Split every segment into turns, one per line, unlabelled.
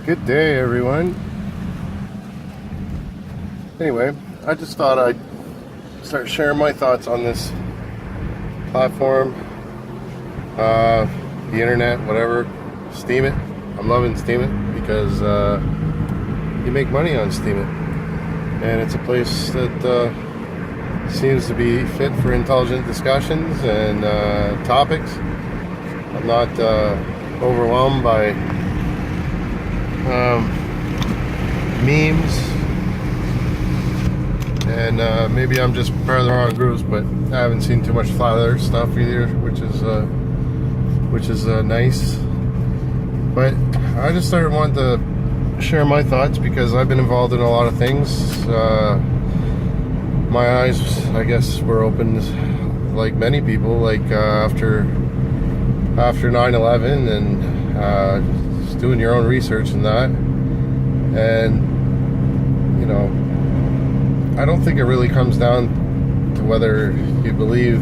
Good day, everyone. Anyway, I just thought I'd start sharing my thoughts on this platform, the internet, whatever. Steam it. I'm loving Steam it because you make money on Steam it, and it's a place that seems to be fit for intelligent discussions and topics. I'm not overwhelmed by memes, and maybe I'm just part of the wrong groups, but I haven't seen too much flat earth stuff either, which is nice. But I just started wanting to share my thoughts because I've been involved in a lot of things. My eyes, I guess, were opened like many people, like after 9/11, and just doing your own research and that. And you know, I don't think it really comes down to whether you believe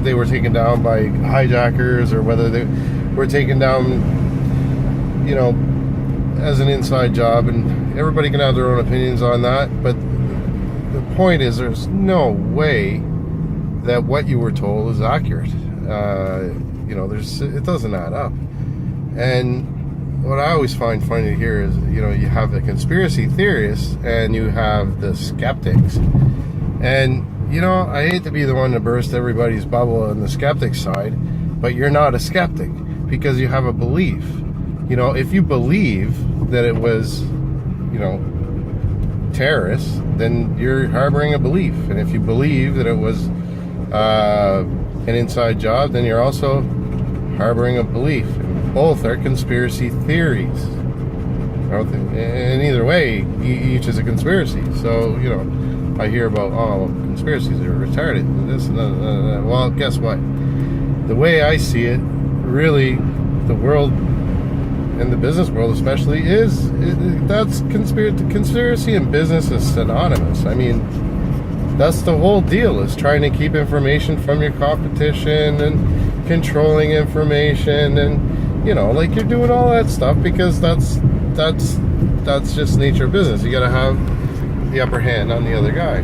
they were taken down by hijackers or whether they were taken down, you know, as an inside job, and everybody can have their own opinions on that. But the point is, there's no way that what you were told is accurate. You know, it doesn't add up. And what I always find funny to hear is, you know, you have the conspiracy theorists and you have the skeptics. And, you know, I hate to be the one to burst everybody's bubble on the skeptic side, but you're not a skeptic because you have a belief. You know, if you believe that it was, you know, terrorists, then you're harboring a belief. And if you believe that it was an inside job, then you're also harboring a belief. And both are conspiracy theories. And either way, each is a conspiracy. So, you know, I hear about, oh, conspiracies are retarded, and this and that. Well, guess what? The way I see it, really, the world, and the business world especially, that's conspiracy and business is synonymous. I mean, that's the whole deal, is trying to keep information from your competition and controlling information, and, you know, like, you're doing all that stuff because that's just nature of business. You got to have the upper hand on the other guy.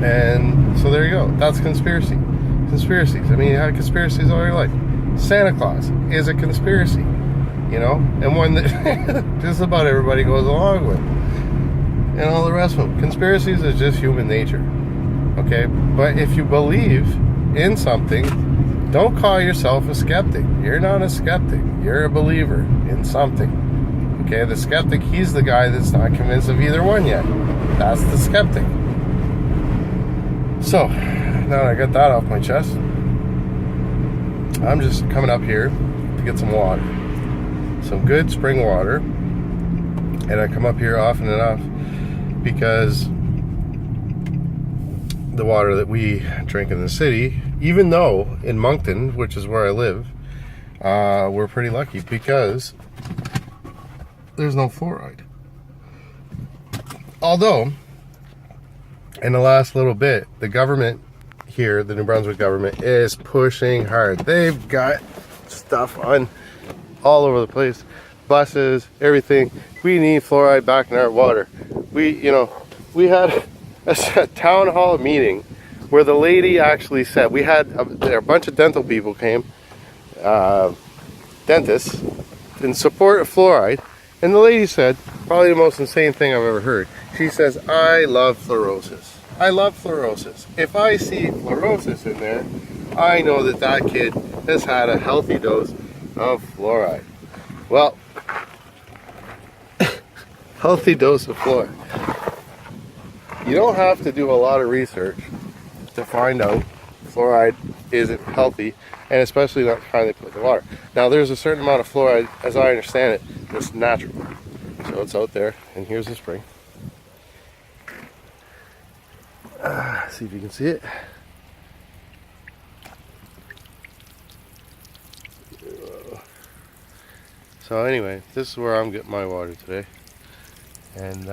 And so there you go. That's conspiracies. I mean, you had conspiracies all your life. Santa Claus is a conspiracy, you know, and one that just about everybody goes along with, and all the rest of them. Conspiracies is just human nature, okay? But if you believe in something, don't call yourself a skeptic. You're not a skeptic. You're a believer in something, okay? The skeptic, he's the guy that's not convinced of either one yet. That's the skeptic. So, now that I got that off my chest, I'm just coming up here to get some water. Some good spring water. And I come up here often enough because the water that we drink in the city, even though in Moncton, which is where I live, we're pretty lucky because there's no fluoride. Although, in the last little bit, the government here, the New Brunswick government, is pushing hard. They've got stuff on all over the place, buses, everything. We need fluoride back in our water. We had a town hall meeting where the lady actually said, we had a bunch of dental people came, dentists, in support of fluoride, and the lady said, probably the most insane thing I've ever heard. She says, I love fluorosis. I love fluorosis. If I see fluorosis in there, I know that that kid has had a healthy dose of fluoride. Well, healthy dose of fluoride. You don't have to do a lot of research to find out fluoride isn't healthy, and especially not the kind they put in the water. Now, there's a certain amount of fluoride, as I understand it, that's natural. So it's out there, and here's the spring. See if you can see it. So anyway, this is where I'm getting my water today. And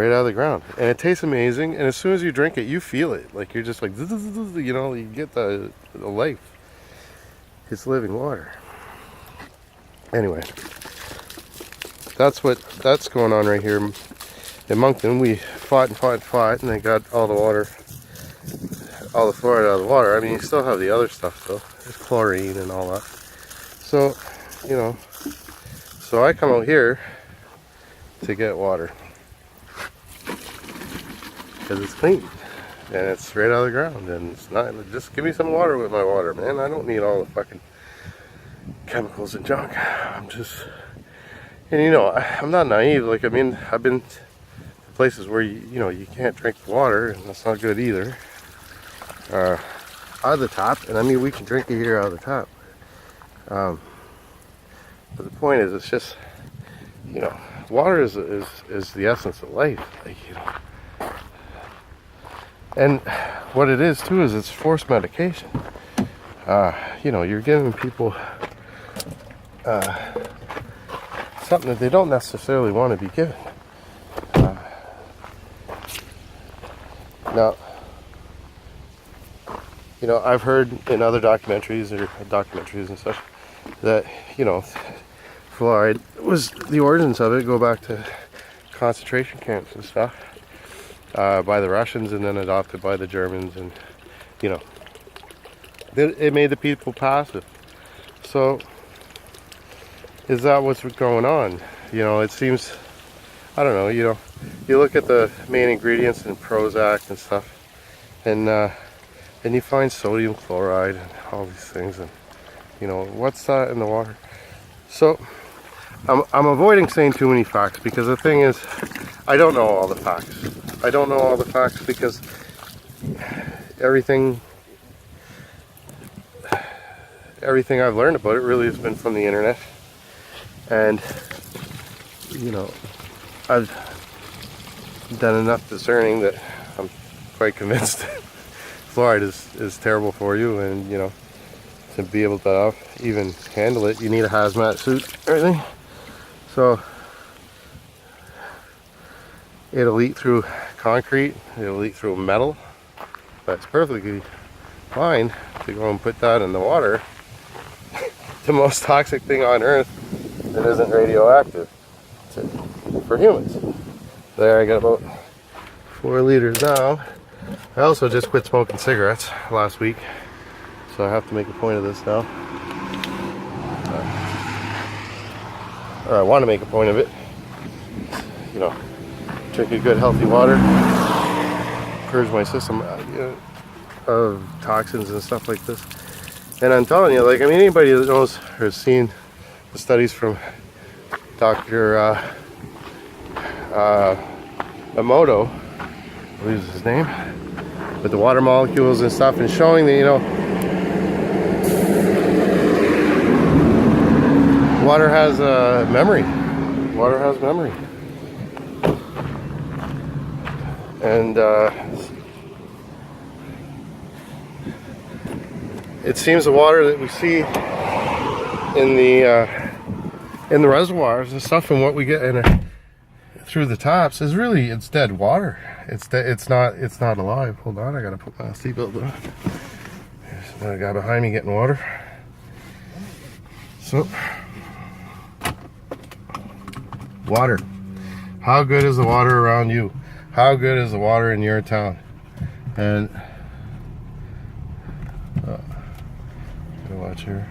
right out of the ground, and it tastes amazing. And as soon as you drink it, you feel it. Like you're just like, you know, you get the life. It's living water. Anyway, that's going on right here in Moncton. We fought, and they got all the water, all the fluoride out of the water. I mean, you still have the other stuff though. There's chlorine and all that. So, you know, so I come out here to get water because it's clean and it's right out of the ground, and it's not, just give me some water with my water, man. I don't need all the fucking chemicals and junk. I'm just, and you know, I'm not naive. Like, I mean, I've been to places where you know, you can't drink water, and that's not good either, out of the tap. And I mean, we can drink it here out of the tap, but the point is, it's just, you know, water is the essence of life, like, you know. And what it is too is it's forced medication. You know, you're giving people something that they don't necessarily want to be given. Now, you know, I've heard in other documentaries and such that, you know, fluoride was the origins of it, go back to concentration camps and stuff, by the Russians, and then adopted by the Germans, and you know, it made the people passive. So is that what's going on? You know, it seems, I don't know, you know, you look at the main ingredients in Prozac and stuff, and you find sodium chloride and all these things, and you know, what's that in the water? So I'm avoiding saying too many facts, because the thing is, I don't know all the facts. I don't know all the facts because everything I've learned about it really has been from the internet. And you know, I've done enough discerning that I'm quite convinced that fluoride is terrible for you, and you know, to be able to even handle it, you need a hazmat suit, everything. So it'll eat through concrete, it'll eat through metal, but it's perfectly fine to go and put that in the water. The most toxic thing on earth that isn't radioactive for humans. There, I got about 4 liters now. I also just quit smoking cigarettes last week, so I have to make a point of this now. Or I want to make a point of it. You know, drinking good healthy water, purge my system of toxins and stuff like this. And I'm telling you, like, I mean, anybody that knows or has seen the studies from Dr. Emoto, I believe is his name, with the water molecules and stuff, and showing that, you know, water has memory. Water has memory. And it seems the water that we see in the reservoirs and stuff, and what we get through the taps, is really, it's dead water. It's not alive. Hold on, I gotta put my seatbelt on. There's another guy behind me getting water. So, water. How good is the water around you? How good is the water in your town? And gotta watch here.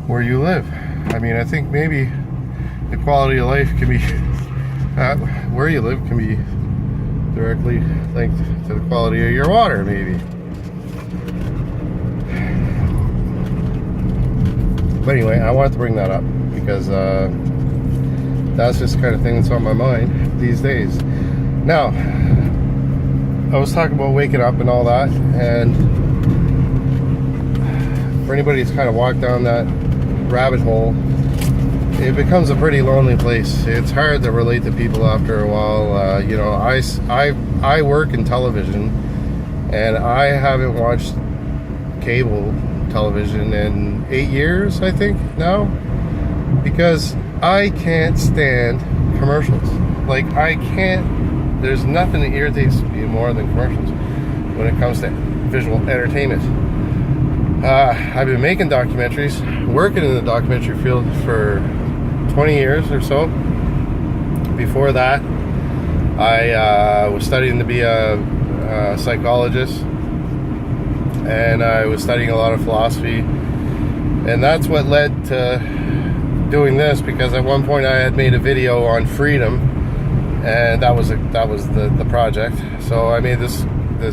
Where you live. I mean, I think maybe the quality of life can be where you live can be directly linked to the quality of your water, maybe. But anyway, I wanted to bring that up because that's just the kind of thing that's on my mind these days. Now, I was talking about waking up and all that, and for anybody that's kind of walked down that rabbit hole, it becomes a pretty lonely place. It's hard to relate to people after a while. You know, I work in television, and I haven't watched cable television in 8 years, I think, now, because I can't stand commercials. Like, I can't, there's nothing that irritates me more than commercials when it comes to visual entertainment. I've been making documentaries, working in the documentary field for 20 years or so. Before that, I was studying to be a psychologist, and I was studying a lot of philosophy, and that's what led to doing this, because at one point I had made a video on freedom, and that was the project. So I made this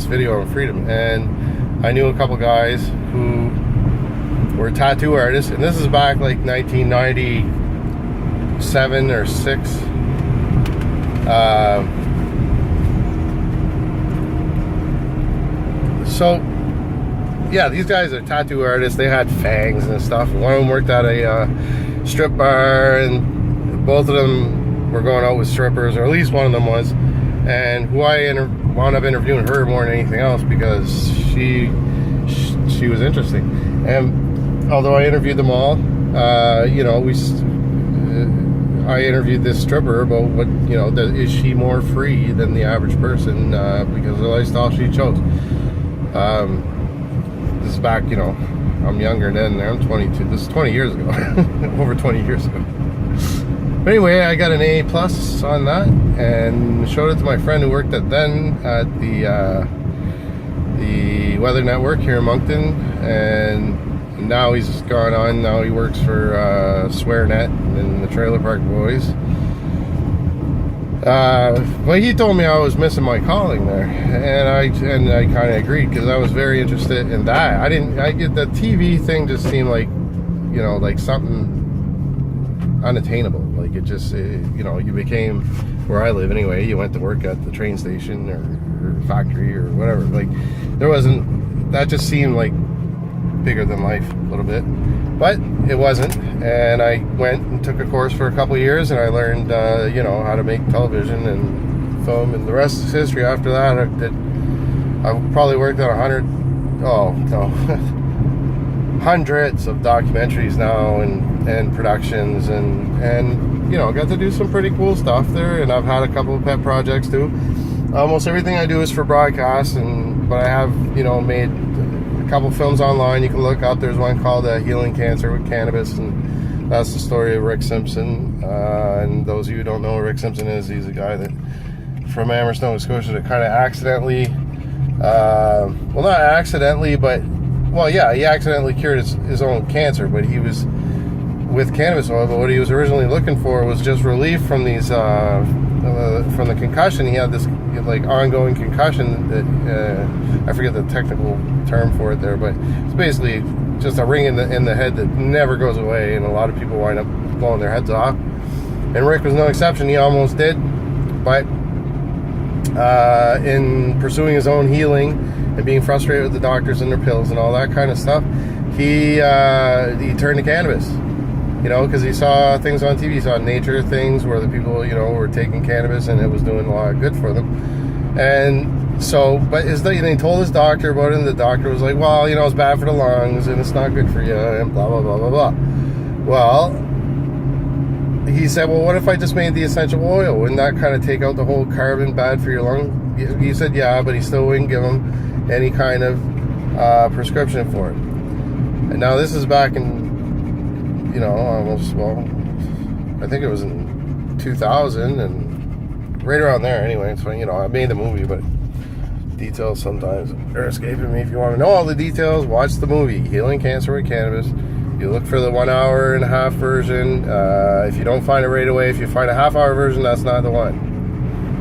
video on freedom, and I knew a couple guys who were tattoo artists, and this is back like 1997 or 6. So yeah, these guys are tattoo artists. They had fangs and stuff. One of them worked at a strip bar, and both of them were going out with strippers, or at least one of them was. And who I wound up interviewing her more than anything else, because she was interesting. And although I interviewed them all, you know, I interviewed this stripper about what, you know, is she more free than the average person because of the lifestyle she chose. This is back, you know, I'm younger than I'm 22. This is 20 years ago, over 20 years ago. But anyway, I got an A+ on that, and showed it to my friend who worked at the Weather Network here in Moncton, and now he's gone on. Now he works for SwearNet and the Trailer Park Boys. But he told me I was missing my calling there, and I kind of agreed, because I was very interested in that. I get the TV thing just seemed like, you know, like something unattainable. Like it you know, you became, where I live anyway, you went to work at the train station or factory or whatever. Like there wasn't, that just seemed like bigger than life a little bit, but it wasn't. And I went and took a course for a couple of years, and I learned you know, how to make television and film, and the rest is history. After that, I probably worked on hundreds of documentaries now, and productions, and you know, got to do some pretty cool stuff there. And I've had a couple of pet projects too. Almost everything I do is for broadcast, but I have, you know, made a couple films online you can look up. There's one called Healing Cancer with Cannabis, and that's the story of Rick Simpson. And those of you who don't know who Rick Simpson is, he's a guy that from Amherst, Nova Scotia, that kind of accidentally, well, not accidentally, but, well, yeah, he accidentally cured his own cancer, but he was with cannabis oil. But what he was originally looking for was just relief from these, from the concussion. He had this like ongoing concussion that I forget the technical term for it there, but it's basically just a ring in the head that never goes away, and a lot of people wind up blowing their heads off. And Rick was no exception. He almost did, but in pursuing his own healing and being frustrated with the doctors and their pills and all that kind of stuff, he turned to cannabis. You know, because he saw things on TV, he saw nature things where the people, you know, were taking cannabis and it was doing a lot of good for them. And so, but he told his doctor about it, and the doctor was like, well, you know, it's bad for the lungs and it's not good for you, and blah, blah, blah, blah, blah. Well, he said, well, what if I just made the essential oil? Wouldn't that kind of take out the whole carbon bad for your lung? He said, yeah, but he still wouldn't give him any kind of prescription for it. And now this is back in, you know, almost, well, I think it was in 2000, and right around there anyway. So, you know, I made the movie, but details sometimes are escaping me. If you want to know all the details, watch the movie, Healing Cancer with Cannabis. You look for the 1.5 hour version. If you don't find it right away, if you find a half-hour version, that's not the one.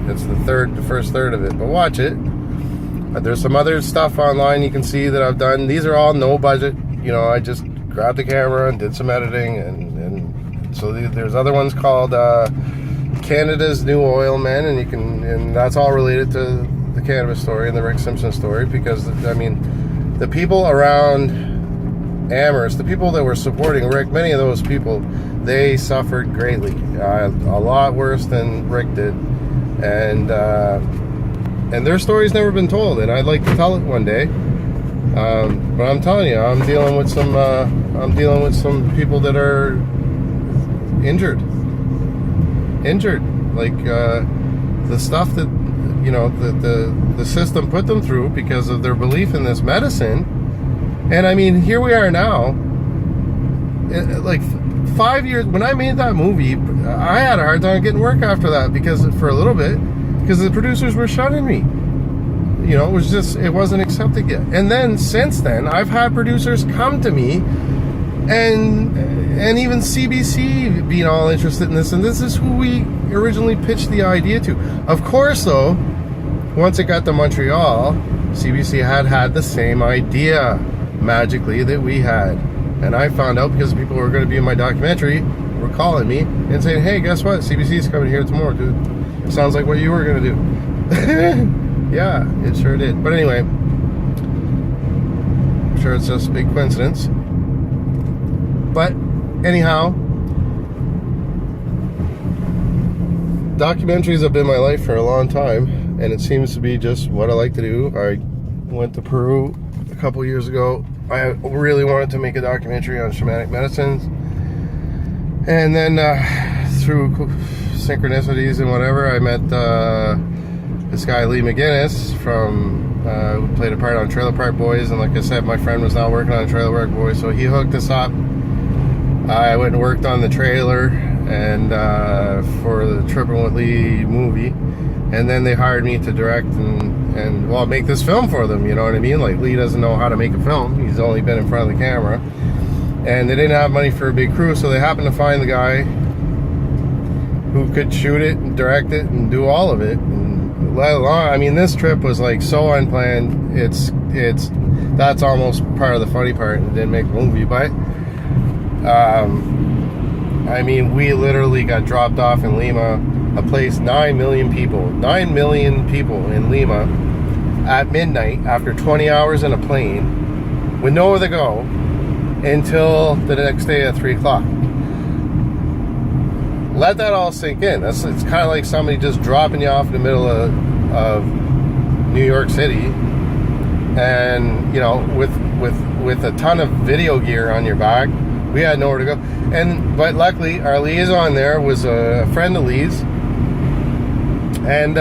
It's the first third of it, but watch it. There's some other stuff online you can see that I've done. These are all no budget. You know, I just grabbed the camera and did some editing, and so there's other ones called Canada's New Oil Men, and that's all related to the cannabis story and the Rick Simpson story, because I mean, the people around Amherst, the people that were supporting Rick, many of those people, they suffered greatly, a lot worse than Rick did, and their story's never been told, and I'd like to tell it one day. But I'm telling you, I'm dealing with some people that are injured. Like the stuff that the system put them through because of their belief in this medicine. And I mean, here we are now. Like 5 years when I made that movie, I had a hard time getting work after that for a little bit because the producers were shunning me. It wasn't accepted yet. And then since then, I've had producers come to me and even CBC being all interested in this, and this is who we originally pitched the idea to. Of course, though, once it got to Montreal, CBC had the same idea magically that we had. And I found out because people who were going to be in my documentary were calling me and saying, hey, guess what? CBC's coming here tomorrow, dude. Sounds like what you were going to do. Yeah, it sure did. But anyway, I'm sure it's just a big coincidence. But anyhow, documentaries have been my life for a long time, and it seems to be just what I like to do. I went to Peru a couple years ago. I really wanted to make a documentary on shamanic medicines, and then through synchronicities and whatever, I met this guy Lee McGinnis who played a part on Trailer Park Boys, and like I said, my friend was now working on Trailer Park Boys, so he hooked us up. I went and worked on the trailer and for the Trippin' with Lee movie, and then they hired me to direct and make this film for them, you know what I mean? Like, Lee doesn't know how to make a film. He's only been in front of the camera. And they didn't have money for a big crew, so they happened to find the guy who could shoot it and direct it and do all of it. And let alone, I mean, this trip was like so unplanned. That's almost part of the funny part, and didn't make the movie, but I mean, we literally got dropped off in Lima, a place 9 million people in Lima at midnight after 20 hours in a plane with nowhere to go until the next day at 3 o'clock. Let that all sink in. It's kind of like somebody just dropping you off in the middle of New York City, and with a ton of video gear on your back. We had nowhere to go, but luckily our liaison there was a friend of Lee's, and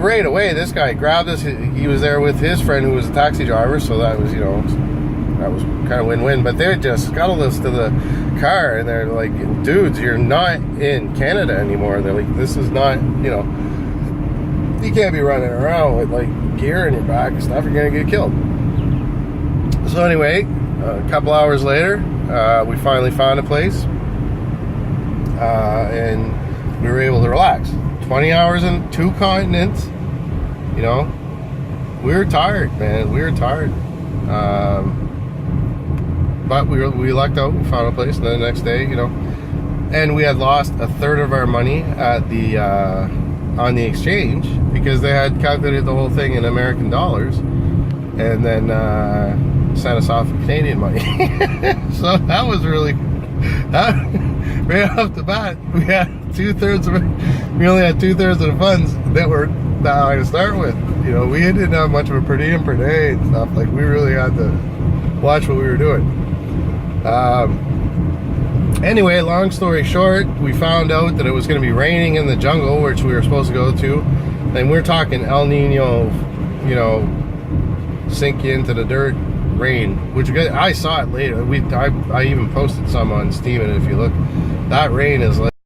right away this guy grabbed us. He was there with his friend who was a taxi driver, so that was kind of win-win. But they just scuttled us to the car, and they're like, dudes, you're not in Canada anymore. They're like, this is not, you can't be running around with like gear in your back and stuff. You're gonna get killed. So anyway, a couple hours later, we finally found a place, and we were able to relax. 20 hours in 2 continents, we were tired, man. We were tired, but we lucked out. We found a place, and then the next day, and we had lost a third of our money at on the exchange because they had calculated the whole thing in American dollars, and then sent us off with Canadian money. So that was really, right off the bat, we had we only had 2/3 of the funds that were that high to start with. We didn't have much of a per diem per day and stuff. Like, we really had to watch what we were doing. Anyway, long story short, we found out that it was going to be raining in the jungle, which we were supposed to go to, and we're talking El Nino, sink you into the dirt rain, which I saw it later. I even posted some on Steam, and if you look, that rain is